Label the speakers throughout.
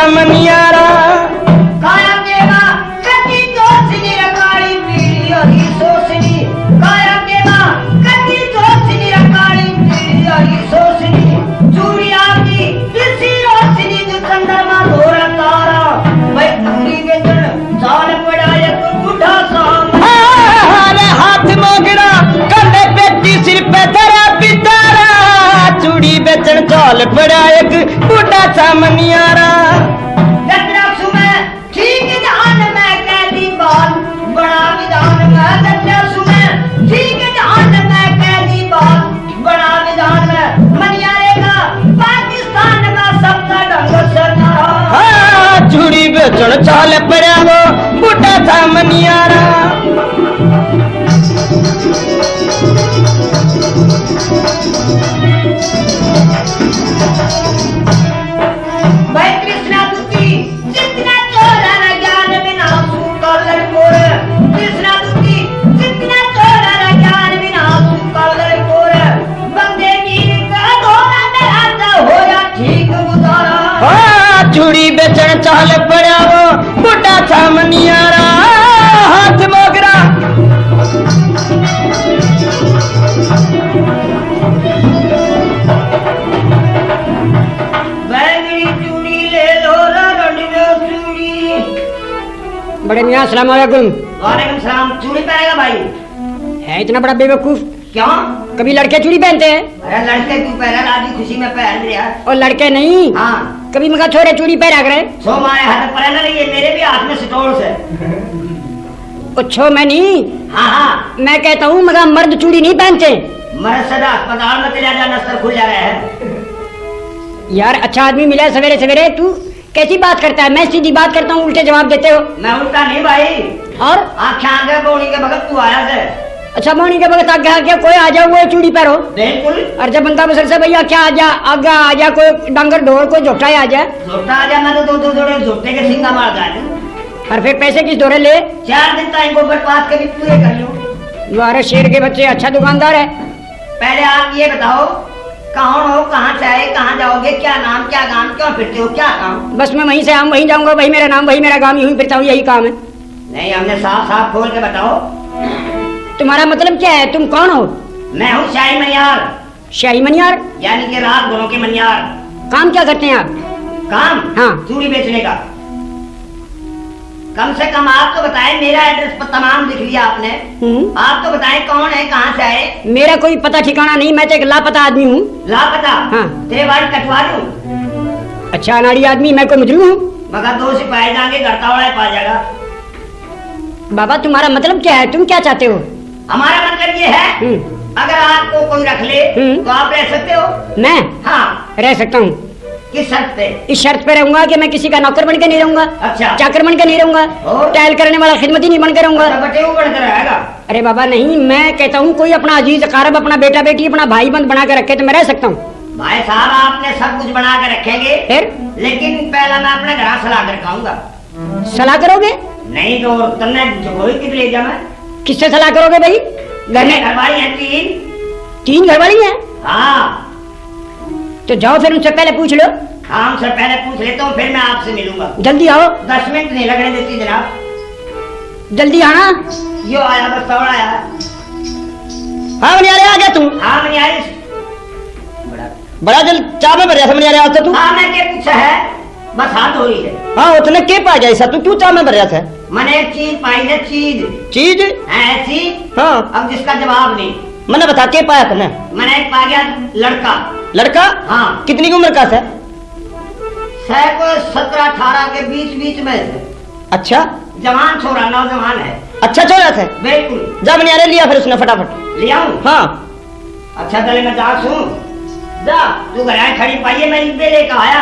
Speaker 1: सामनियारा
Speaker 2: काया केवा कति जोशनी रकाली पीड़ी हरी सोसनी काया केवा कति जोशनी रकाली पीड़ी हरी सोसनी चूड़िया की इसी रोशनी जो चंद्रमा धोरा तारा भाई पूरी बेचन चाल पड़ा एक बूढ़ा साम
Speaker 1: हाथ मोगरा कंधे पेटी सिर पे धरा पितारा चूड़ी बेचन चाल पड़ा एक बूढ़ा सामनियारा
Speaker 2: दत्रा सुमे ठीक जहान में कैदी बात बड़ा विधान में दत्रा सुमे ठीक जहान में कैदी बात बड़ा विधान में मनियारे का पाकिस्तान का सबका ढंग सरदार
Speaker 1: चूड़ी बेचन चाल पड़ा वो बूढ़ा सामनियारा
Speaker 2: भाई कृष्णा दुखी जितना चोरा न ज्ञान बिना सुकलर कोर कृष्णा दुखी जितना चोरा न ज्ञान बिना सुकलर कोर बंदे मीर का धोना दराजा होया ठीक गुजारा
Speaker 1: चूड़ी बेचन चाल पड़ा वो बूढ़ा सामनियारा हाथ मोगरा बड़े मियाँ अस्सलाम वालेकुम।
Speaker 2: वालेकुम सलाम। चूड़ी पहनेगा भाई?
Speaker 1: है इतना बड़ा बेवकूफ?
Speaker 2: क्यों?
Speaker 1: कभी लड़के चूड़ी पहनते हैं?
Speaker 2: अरे लड़के तू पहना राजी खुशी में पहन लिया।
Speaker 1: और लड़के नहीं?
Speaker 2: हाँ।
Speaker 1: कभी मगा छोरे चूड़ी पहना करे?
Speaker 2: छो मारे हाथ पहना नहीं है, मेरे भी हाथ में स्टोल से।
Speaker 1: छो मैं नहीं?
Speaker 2: हाँ हाँ।
Speaker 1: मैं कहता हूँ मगा मर्द चूड़ी नहीं पहनते।
Speaker 2: मर्द सदा अस्पताल में चला जाना सर खुल जा रहा है।
Speaker 1: यार अच्छा आदमी मिला सवेरे सवेरे, तू कैसी बात करता है? मैं सीधी बात करता हूँ, उल्टे जवाब देते हो।
Speaker 2: मैं उल्टा नहीं भाई।
Speaker 1: और
Speaker 2: आँखें आगे बोनी के बगत तू आया से।
Speaker 1: अच्छा बोनी के बगत आगे आगे कोई आ जाओ वो चूड़ी पहनो।
Speaker 2: बिल्कुल।
Speaker 1: और जब बंदा बसर से भैया क्या आगे आ जा कोई डांगर ढोर कोई झोटा आ जाए।
Speaker 2: झोटा आ जाए मैं तो दो जोड़े झोटे के सिंगा मार जाए।
Speaker 1: और फिर पैसे किस दौरे ले?
Speaker 2: 4 दिन टाइम को बर्बाद के भी पूरे कर लो।
Speaker 1: तुम्हारे शेर के बच्चे अच्छा दुकानदार है।
Speaker 2: पहले आप ये बताओ कौन हो, कहाँ से आए, कहाँ जाओगे, क्या नाम क्या गांव, क्यों फिरते हो, क्या काम?
Speaker 1: बस मैं वहीं से आऊँ वहीं जाऊंगा, वही मेरा नाम वही मेरा गांव, यूं ही फिरता हूँ, यही काम है।
Speaker 2: नहीं हमने साफ साफ खोल के बताओ।
Speaker 1: तुम्हारा मतलब क्या है? तुम कौन हो?
Speaker 2: मैं हूँ शाही मनियार।
Speaker 1: शाही मनियार
Speaker 2: यानी कि रात घरों के मनियार।
Speaker 1: काम क्या करते हैं आप?
Speaker 2: काम?
Speaker 1: हाँ।
Speaker 2: चूड़ी बेचने का। कम से कम आप तो बताएं, मेरा एड्रेस पर तमाम लिख लिया आपने। आप तो बताएं कौन है, कहाँ से आए?
Speaker 1: मेरा कोई पता ठिकाना नहीं, मैं तो एक लापता आदमी हूँ।
Speaker 2: लापता?
Speaker 1: हाँ।
Speaker 2: तेरे बाल कटवा दूं?
Speaker 1: अच्छा अनाड़ी आदमी, मैं कोई मुजरिम हूँ?
Speaker 2: मगर 2 सिपाही जाएंगे घर का पा जाएगा।
Speaker 1: बाबा तुम्हारा मतलब क्या है? तुम क्या चाहते हो?
Speaker 2: हमारा मतलब ये है अगर आपको कोई रख ले तो आप रह सकते हो।
Speaker 1: मैं?
Speaker 2: हाँ
Speaker 1: रह सकता हूँ।
Speaker 2: किस शर्त पे?
Speaker 1: इस शर्त पे रहूंगा कि मैं किसी का नौकर बन के नहीं रहूंगा।
Speaker 2: अच्छा।
Speaker 1: चाकर बन के नहीं रहूंगा। टाइल करने वाला खिदमती नहीं बन के रहूंगा।
Speaker 2: बनकर रहेगा।
Speaker 1: अरे बाबा नहीं, मैं कहता हूँ कोई अपना अजीज अकारब, अपना बेटा बेटी, अपना भाई बंद बना के रखे तो मैं रह सकता हूँ।
Speaker 2: भाई साहब आपने सब कुछ बना के रखेंगे
Speaker 1: फिर?
Speaker 2: लेकिन पहला मैं अपने घर सलाह कर खाऊंगा।
Speaker 1: सलाह करोगे?
Speaker 2: नहीं तो तुमने जो ले जा। मैं
Speaker 1: किससे सलाह करोगे भाई? घर में
Speaker 2: घरवाली है
Speaker 1: 3 घरवाली है?
Speaker 2: हाँ।
Speaker 1: तो जाओ फिर उनसे पहले पूछ लो।
Speaker 2: हाँ उनसे पहले पूछ लेता हूँ, फिर मैं आपसे मिलूंगा।
Speaker 1: जल्दी आओ।
Speaker 2: 10 मिनट नहीं लगने देती जनाब।
Speaker 1: जल्दी आना।
Speaker 2: यो आया बस तौड़ा आया।
Speaker 1: हाँ मनियारे आ गया तू?
Speaker 2: हाँ मनियारे
Speaker 1: बड़ा जल चाय में भर मनियारे आता तू?
Speaker 2: हाँ मैं क्या पूछा है, बस हाथ हो रही है।
Speaker 1: हाँ उतने के पा गया ऐसा, तू क्यों चाय में भर था?
Speaker 2: मैंने एक चीज पाई है, चीज ऐसी।
Speaker 1: हाँ।
Speaker 2: अब जिसका जवाब नहीं।
Speaker 1: मैंने बता के पाया तुमने?
Speaker 2: मैंने एक पा गया लड़का।
Speaker 1: लड़का?
Speaker 2: हाँ।
Speaker 1: कितनी उम्र का है?
Speaker 2: 17-18 के बीच में है।
Speaker 1: अच्छा।
Speaker 2: जवान छोरा, नौजवान है।
Speaker 1: अच्छा छोरा था?
Speaker 2: बिल्कुल।
Speaker 1: जा मनियारे लिया फिर उसने फटाफट।
Speaker 2: ले आऊं?
Speaker 1: हाँ।
Speaker 2: अच्छा चले मैं जा सुन। जा तू घर आए खड़ी पाइए, मैं इनपे लेकर आया।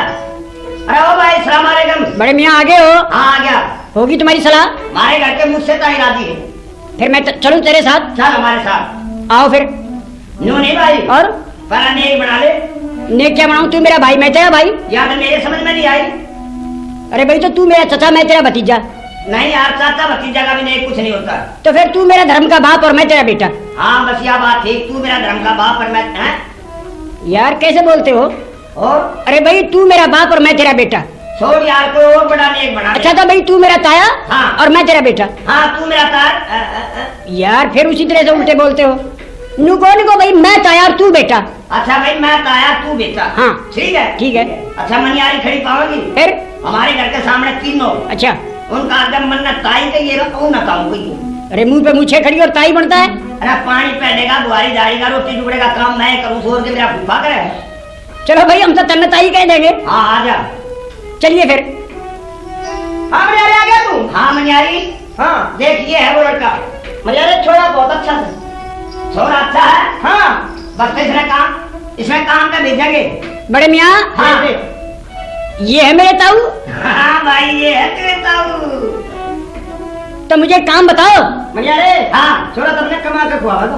Speaker 2: अरे ओ भाई सलाम वालेकुम।
Speaker 1: बड़े मियाँ आगे हो?
Speaker 2: हाँ आ गया।
Speaker 1: होगी तुम्हारी सलाह?
Speaker 2: हमारे घर के मुझसे तो इरादी है।
Speaker 1: फिर मैं चलूं तेरे साथ?
Speaker 2: चल हमारे साथ।
Speaker 1: आओ फिर।
Speaker 2: नो नहीं भाई।
Speaker 1: और?
Speaker 2: पहला नेक बना ले।
Speaker 1: नेक क्या बनाऊं? तू मेरा भाई मैं तेरा भाई।
Speaker 2: या तो मेरे समझ में नहीं आई।
Speaker 1: अरे भाई तो तू मेरा चाचा मैं तेरा भतीजा।
Speaker 2: नहीं यार चाचा भतीजा का भी नहीं कुछ नहीं होता।
Speaker 1: तो फिर तू मेरा धर्म का बाप और मैं तेरा बेटा।
Speaker 2: हाँ बस यह बात ठीक, तू मेरा धर्म का बाप और मैं
Speaker 1: यार कैसे बोलते हो?
Speaker 2: और?
Speaker 1: अरे भाई तू मेरा बाप और मैं तेरा बेटा।
Speaker 2: छोड़ यार, कोई और बड़ा नेक बना दे।
Speaker 1: अच्छा तो भाई तू मेरा ताया
Speaker 2: हाँ।
Speaker 1: और मैं तेरा बेटा।
Speaker 2: हाँ तू मेरा तार।
Speaker 1: यार फिर उसी तरह से उल्टे बोलते हो। नुको भाई मैं ताया और तू बेटा।
Speaker 2: अच्छा भाई मैं ताया तू बेटा।
Speaker 1: हाँ
Speaker 2: ठीक है
Speaker 1: ठीक है।
Speaker 2: अच्छा मनियारी खड़ी पाओगी
Speaker 1: फिर
Speaker 2: हमारे घर के सामने तीनों।
Speaker 1: अच्छा
Speaker 2: उनका अगर मन्नत ताई के ये रखूं ना खाऊंगी।
Speaker 1: अरे मुंह पे मुछे खड़ी और ताई बनता है।
Speaker 2: अरे पानी पहनेगा, बुआरी दाढ़ीगा, रोटी टुकड़े का काम मैं करूँ, छोड़ के मेरा फूफा करे।
Speaker 1: चलो भाई हम तो तन्ने ताई कह देंगे।
Speaker 2: हाँ आ जा।
Speaker 1: चलिए फिर।
Speaker 2: हाँ मनियारी आ गया तू? हाँ मनियारी। हाँ देख ये है वो लड़का। मनियारी छोरा बहुत अच्छा है। छोरा अच्छा है। हाँ बस इसमें काम का भेजेंगे।
Speaker 1: बड़े मियाँ।
Speaker 2: हाँ
Speaker 1: ये है मेरे ताऊ।
Speaker 2: हाँ भाई ये है तेरे ताऊ।
Speaker 1: तो मुझे काम बताओ।
Speaker 2: मनियारे। हाँ छोरा तुमने कमा के खुआ था।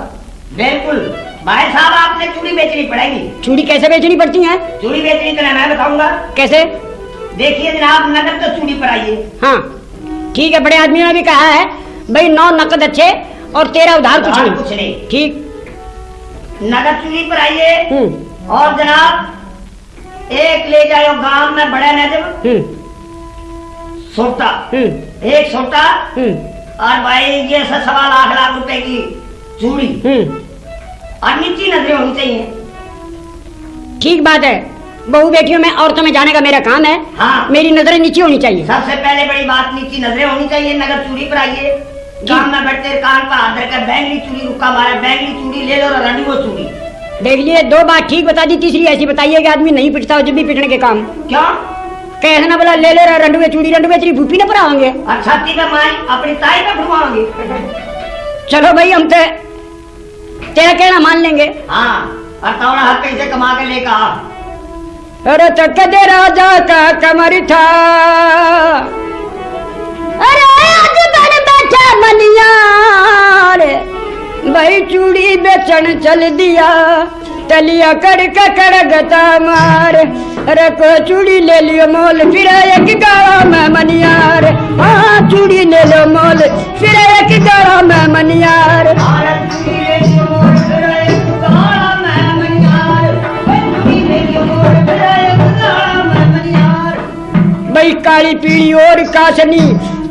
Speaker 2: बिल्कुल भाई साहब आपने चूड़ी बेचनी पड़ेगी।
Speaker 1: चूड़ी कैसे बेचनी पड़ती है?
Speaker 2: चूड़ी बेचनी तो मैं बताऊंगा।
Speaker 1: कैसे?
Speaker 2: देखिए जनाब नकद तो चूड़ी पर आइए।
Speaker 1: हाँ ठीक है। बड़े आदमी ने भी कहा है भाई 9 नकद अच्छे और 13 उधार कुछ नहीं। ठीक
Speaker 2: नगद चूड़ी पर आइए। और जनाब एक ले जाओ गांव में बड़े नजब सोटा। एक सोटा। और भाई ये 1.25 लाख रुपए की चूड़ी और नीची नजरें होनी चाहिए।
Speaker 1: ठीक बात है। बहू बेटियों में औरतों में जाने का मेरा काम है।
Speaker 2: हाँ
Speaker 1: मेरी नजरें नीची होनी चाहिए।
Speaker 2: सबसे पहले बड़ी बात नीची नजरें होनी चाहिए। नगद चूड़ी पर आइए। गांव में बैठते कान पर हाथ धरकर बैंगनी चूड़ी रुका मारा, बैंगनी चूड़ी ले लो और रंडी वो चूड़ी।
Speaker 1: देख लिए 2 बात ठीक बता दी, तीसरी ऐसी बताइए कि आदमी नहीं पिटता जब भी पिटने के काम।
Speaker 2: क्यों?
Speaker 1: कैसे ना बोला ले ले रहा रंडुए चूड़ी, रंडुए तेरी भूपी न पराओगे।
Speaker 2: अच्छा ठीक है माई अपनी ताई का घुमाओगे।
Speaker 1: चलो भाई हम तो तेरा कहना मान लेंगे।
Speaker 2: हाँ और तौड़ा हक कैसे कमा के लेकर आ।
Speaker 1: अरे तो कदे राजा का कमर था, अरे आज बन बैठा मनियार, भाई चूड़ी बेचन चल दिया, तलिया कड़का कड़गता मार। अरे को चूड़ी ले लियो मोल फिर एक गाड़ा में मनियार। हाँ चूड़ी ले लो मोल फिर एक गाड़ा में मनियार। भाई काली पीली और कासनी,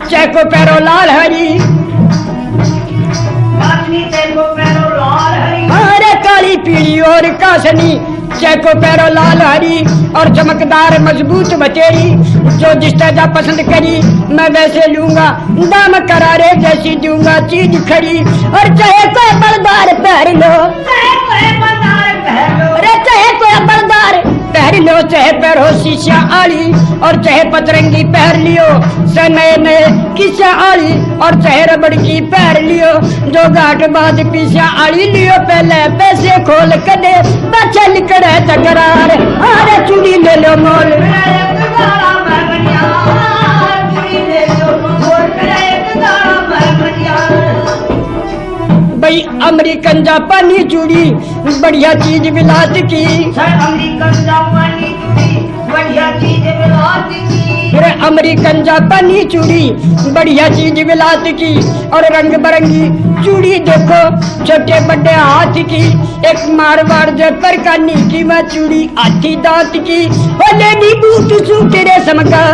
Speaker 1: चेको पैरो लाल हरी। अरे काली पीली और कासनी, चेको पैरो लाल हरी और चमकदार मजबूत बतेरी। जो जिस तरह पसंद करी मैं वैसे लूंगा, दाम करारे जैसी दूंगा चीज खड़ी। और चाहे कोई बलदार पहन लो, अरे चाहे कोई बलदार पहन लो, चाहे पहरो शीशा आली और चाहे पतरंगी पहन लियो, से नए नए किस्सा आली और चाहे रबड़ की पहन लियो। जो घाट बाद पीछा आली लियो, पहले पैसे खोल कर दे बच्चा निकले तकरार। अरे चूड़ी ले लो मोल, भाई अमेरिकन जापानी चूड़ी बढ़िया चीज विलात की।
Speaker 2: अमेरिकन जापानी चूड़ी बढ़िया चीज विलात की।
Speaker 1: फिर अमेरिकन जापानी चूड़ी बढ़िया चीज विलात की। और रंग बिरंगी चूड़ी देखो छोटे बड़े हाथ की। एक मारवाड़ जयपुर का नीकी में चूड़ी हाथी दांत की। और लेडी बूट सूट रेशम का,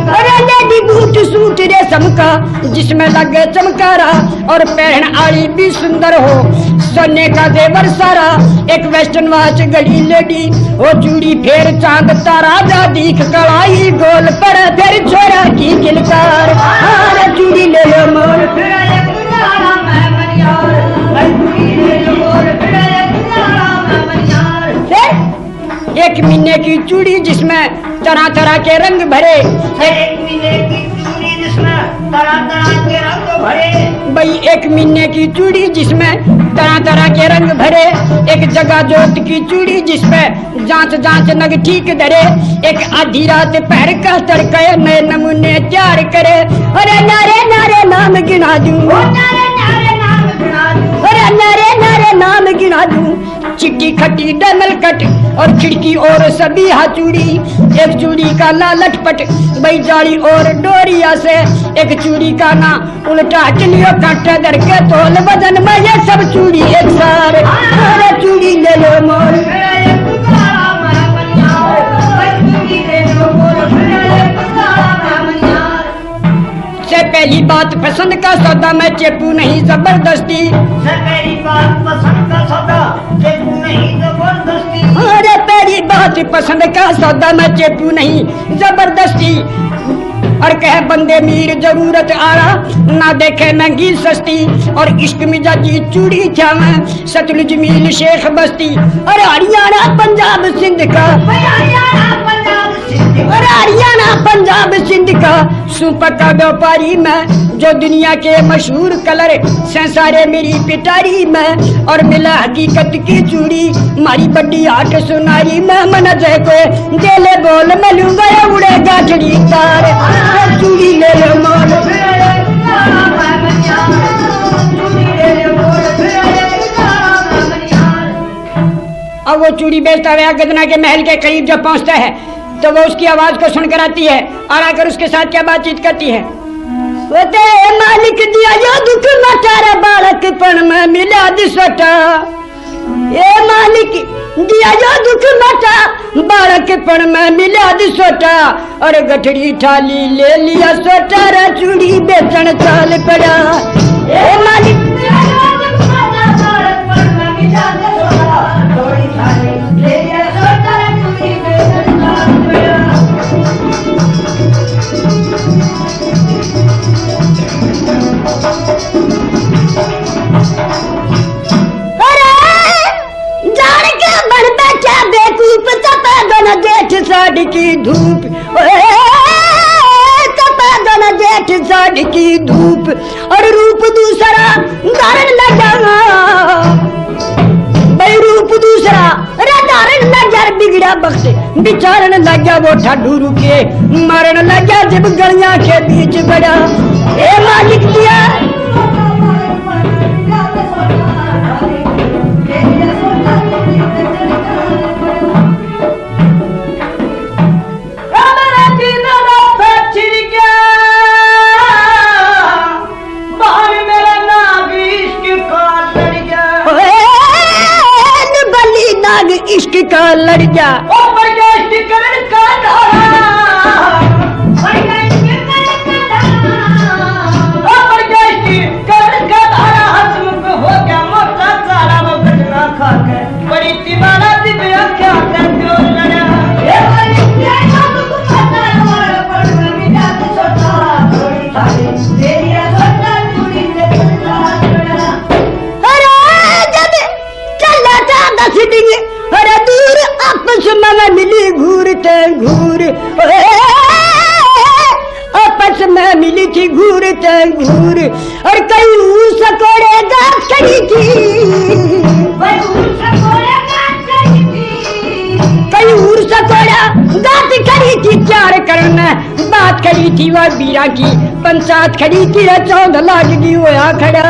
Speaker 1: अरे लेडी बूट सूट रेशम का, जिसमें लगे चमकारा और पहन आड़ी भी सुंदर हो, सोने का जेवर सारा। एक वेस्टर्न वॉच घड़ी लेडी, वो चूड़ी फेर चांद तारा जा दीख कड़ाई गोल पर फिर छोरा की किलकार। अरे चूड़ी ले लो मोल, एक महीने की चूड़ी जिसमें तरह तरह के रंग भरे।
Speaker 2: एक महीने की चूड़ी जिसमें तरह तरह के रंग भरे।
Speaker 1: भाई एक महीने की चूड़ी जिसमें तरह तरह के रंग भरे। एक जगह जोत की चूड़ी जिसमें जांच जांच नग ठीक धरे। एक आधी रात पहर का तड़के नए नमूने तैयार करे। अरे नारे नारे नाम गिना दूं, अरे नारे नारे नाम गिना दूं। चिट्टी खट्टी डमल कट और खिड़की और सभी चूड़ी। एक चूड़ी का लालट पट भाई जाली और डोरिया से। एक चूड़ी का ना उल्टा चलियो काटे दर के तोल वजन में ये सब चूड़ी एक सार। अरे चूड़ी ले लो मोल, पहली बात पसंद का सौदा मैं चेपू नहीं जबरदस्ती।
Speaker 2: पहली बात पसंद का सौदा चेपू नहीं जबरदस्ती।
Speaker 1: अरे पहली बात पसंद का सौदा मैं चेपू नहीं जबरदस्ती। और कहे बंदे मीर जरूरत आरा ना देखे महंगी सस्ती। और इश्क मिजाजी चूड़ी छावे सतलुज मील शेख बस्ती। अरे हरियाणा पंजाब सिंध का, अरे हरियाणा पंजाब सिंध का सुपका व्यापारी मैं। जो दुनिया के मशहूर कलर संसारे मेरी पिटारी में। और मिला हकीकत की चूड़ी मारी बड्डी आठ सुनारी में। मन जय को जेले बोल मैं लूंगा उड़ेगा झड़ी तार। चूड़ी ले लो मोल अब वो चूड़ी बेचता हुआ गदना के महल के करीब जब पहुंचता है तो वो उसकी आवाज को सुनकर आती है और आकर उसके साथ क्या बातचीत करती है। वो तेरे मालिक दिया जो दुख मचारा बालक पण में मिला दिसटा। ये मालिक दिया जो दुख मचा बालक पण में मिला दिसटा। और गठड़ी थाली ले लिया सोटा रे चूड़ी बेचन चाल पड़ा। ये मालिक जेठ साढ़ की धूप जेठ साढ़ की धूप। और रूप दूसरा धारण लगा भाई रूप दूसरा धारण लगा बिगड़ा बख्श बिचारण लगा वो ठाडू रुके मरण लगा जब गलियां के बीच बड़ा। ए मालिक दिया इश्क का लड़ जा
Speaker 2: बड़ी दीवाना दिव्या क्या
Speaker 1: अरे दूर आपस में मिली घूरते घूर। आपस में मिली थी घूरते घूर। और कई सकोड़े गात खड़ी थी कई सकोड़ा गात खड़ी थी। चार करना बात खड़ी थी वह बीरा की पंचायत खड़ी थी। चौंध लाग गई हुआ खड़ा।